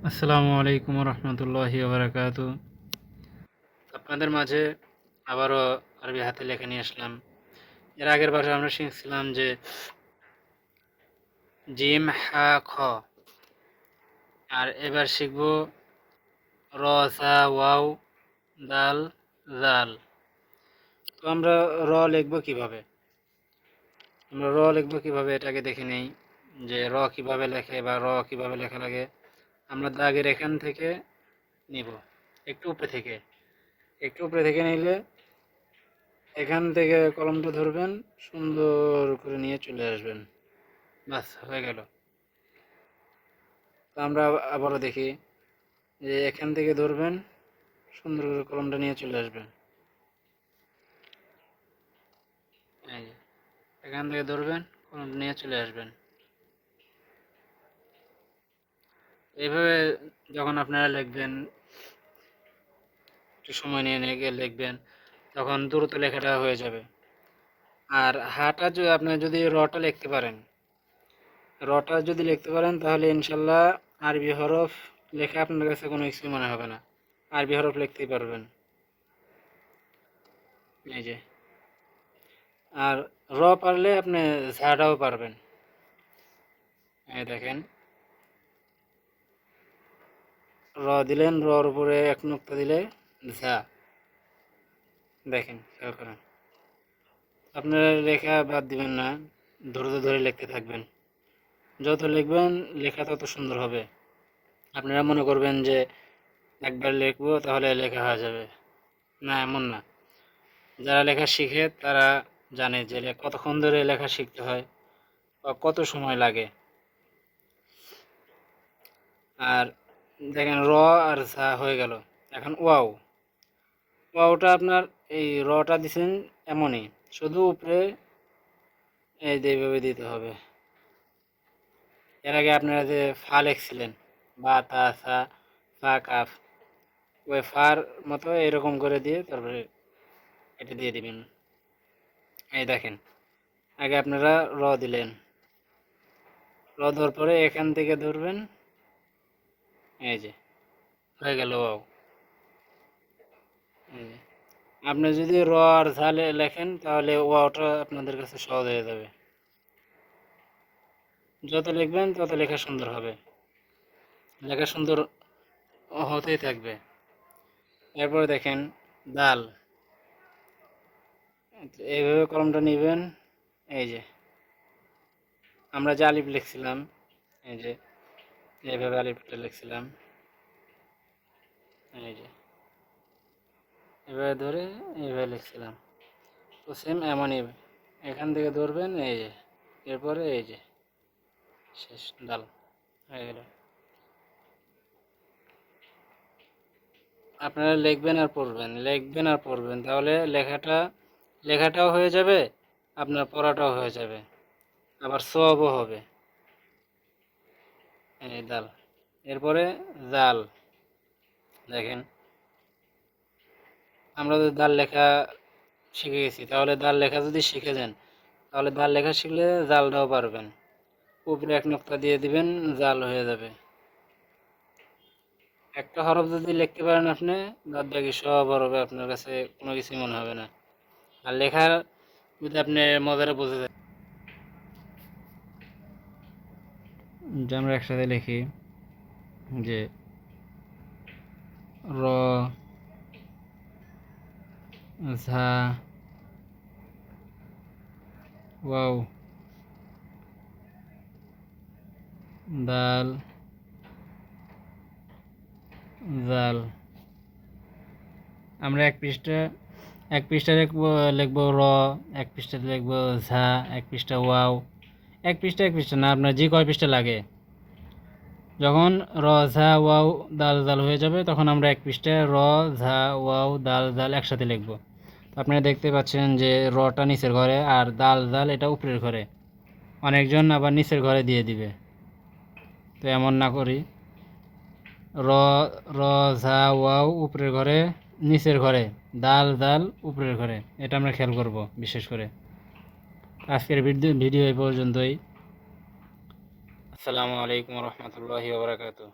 আসসালামু আলাইকুম রহমতুল্লাহি বারাকাতু। আপনাদের মাঝে আবারও আরবি হাতে লেখা নিয়ে আসলাম। এর আগের বার আমরা শিখছিলাম যে জিম হা খ, আর এবার শিখব র সা ওয়াও দাল জাল। তো আমরা লিখবো কিভাবে এটাকে দেখে নেই যে কিভাবে লেখে বা কিভাবে লেখা লাগে। আমরা দাগের এখান থেকে নিব, একটু উপরে থেকে নিলে এখান থেকে কলমটা ধরবেন, সুন্দর করে নিয়ে চলে আসবেন, বাস হয়ে গেল। তো আমরা আবারও দেখি যে এখান থেকে ধরবেন, সুন্দর করে কলমটা নিয়ে চলে আসবেন। এই যে এখান থেকে ধরবেন, কলমটা নিয়ে চলে আসবেন। এইভাবে যখন আপনারা লিখবেন, একটু সময় নিয়ে নিয়ে লিখবেন, তখন দ্রুত লেখাটা হয়ে যাবে। আর হাটা আপনারা যদি রটা লিখতে পারেন তাহলে ইনশাল্লাহ আরবি হরফ লেখা আপনার কাছে কোনো কিছুই মনে হবে না, আরবি হরফ লিখতেই পারবেন। এই যে, আর পারলে আপনি ঝাটাও পারবেন। এই দেখেন, দিলেন, রর উপরে এক নুক্তা দিলে ঝা। দেখেন, খেয়াল করেন, আপনারা লেখা বাদ দিবেন না, ধরে ধরে লিখতে থাকবেন। যত লিখবেন লেখা তত সুন্দর হবে। আপনারা মনে করবেন যে একবার লিখবো তাহলে লেখা হয়ে যাবে, না, এমন না। যারা লেখা শিখে তারা জানে যে কতক্ষণ ধরে লেখা শিখতে হয় বা কত সময় লাগে। আর দেখেন, আর ঝা হয়ে গেল। এখন ওয়াওটা আপনার এই রটা দিছেন এমনই, শুধু উপরে এই যে এইভাবে দিতে হবে। এর আগে আপনারা যে ফা লিখছিলেন, বা তা সা ফা কাফ, ওই ফার মতো এরকম করে দিয়ে তারপরে এটা দিয়ে দিবেন। এই দেখেন, আগে আপনারা দিলেন, ধরার পরে এখান থেকে ধরবেন, এই যে হয়ে গেল ওয়াও। এই যে, আপনি যদি আর ঝালে লেখেন তাহলে ওয়াওটা আপনাদের কাছে সহজ হয়ে যাবে। যত লিখবেন তত লেখা সুন্দর হবে, লেখা সুন্দর হতেই থাকবে। এরপরে দেখেন দাল, এইভাবে কলমটা নেবেন। এই যে আমরা যে আলিফ লিখছিলাম, এই যে এইভাবে আলিফটা লিখছিলাম, এই যে এভাবে ধরে এইভাবে লিখছিলাম, তো সেম এমনই এখান থেকে ধরবেন, এই যে এরপরে এই যে শেষ, ডাল হয়ে গেল। আপনারা লিখবেন আর পড়বেন, তাহলে লেখাটাও হয়ে যাবে, আপনার পড়াটাও হয়ে যাবে, আবার সওয়াবও হবে। এই দাল, এরপরে জাল। দেখেন, আমরা যদি দাল লেখা শিখে গেছি, তাহলে দাল লেখা যদি শিখে যান, তাহলে দাল লেখা শিখলে জালটাও পারবেন। উপরে এক নুক্তা দিয়ে দিবেন, জাল হয়ে যাবে। একটা হরফ যদি লিখতে পারেন আপনি, বাদ বাকি সব হরফে আপনার কাছে কোনো কিছুই মনে হবে না। আর লেখার যদি আপনি মজাটা বুঝে যান, যে আমরা একসাথে লিখি যে র ঝা ওয়াও দাল জাল। আমরা এক পৃষ্ঠা লিখবো এক পৃষ্ঠাতে লিখবো ঝা, এক পৃষ্ঠা ওয়াও, এক পৃষ্ঠা না, আপনার যে কয় পৃষ্ঠা লাগে। যখন ঝা ওয়াও দাল জাল হয়ে যাবে, তখন আমরা এক পৃষ্ঠায় ঝা ওয়াও দাল জাল একসাথে লিখব। তো আপনারা দেখতে পাচ্ছেন যে রটা নিচের ঘরে আর দাল জাল এটা উপরের ঘরে, অনেকজন আবার নিচের ঘরে দিয়ে দিবে, তো এমন না করি। র র ঝা ওয়াও উপরের ঘরে, নিচের ঘরে দাল জাল উপরের ঘরে, এটা আমরা খেয়াল করব বিশেষ করে। আজকের ভিডিও এই পর্যন্তই। আসসালামু আলাইকুম রহমতুল্লাহি ওয়া বারাকাতুহু।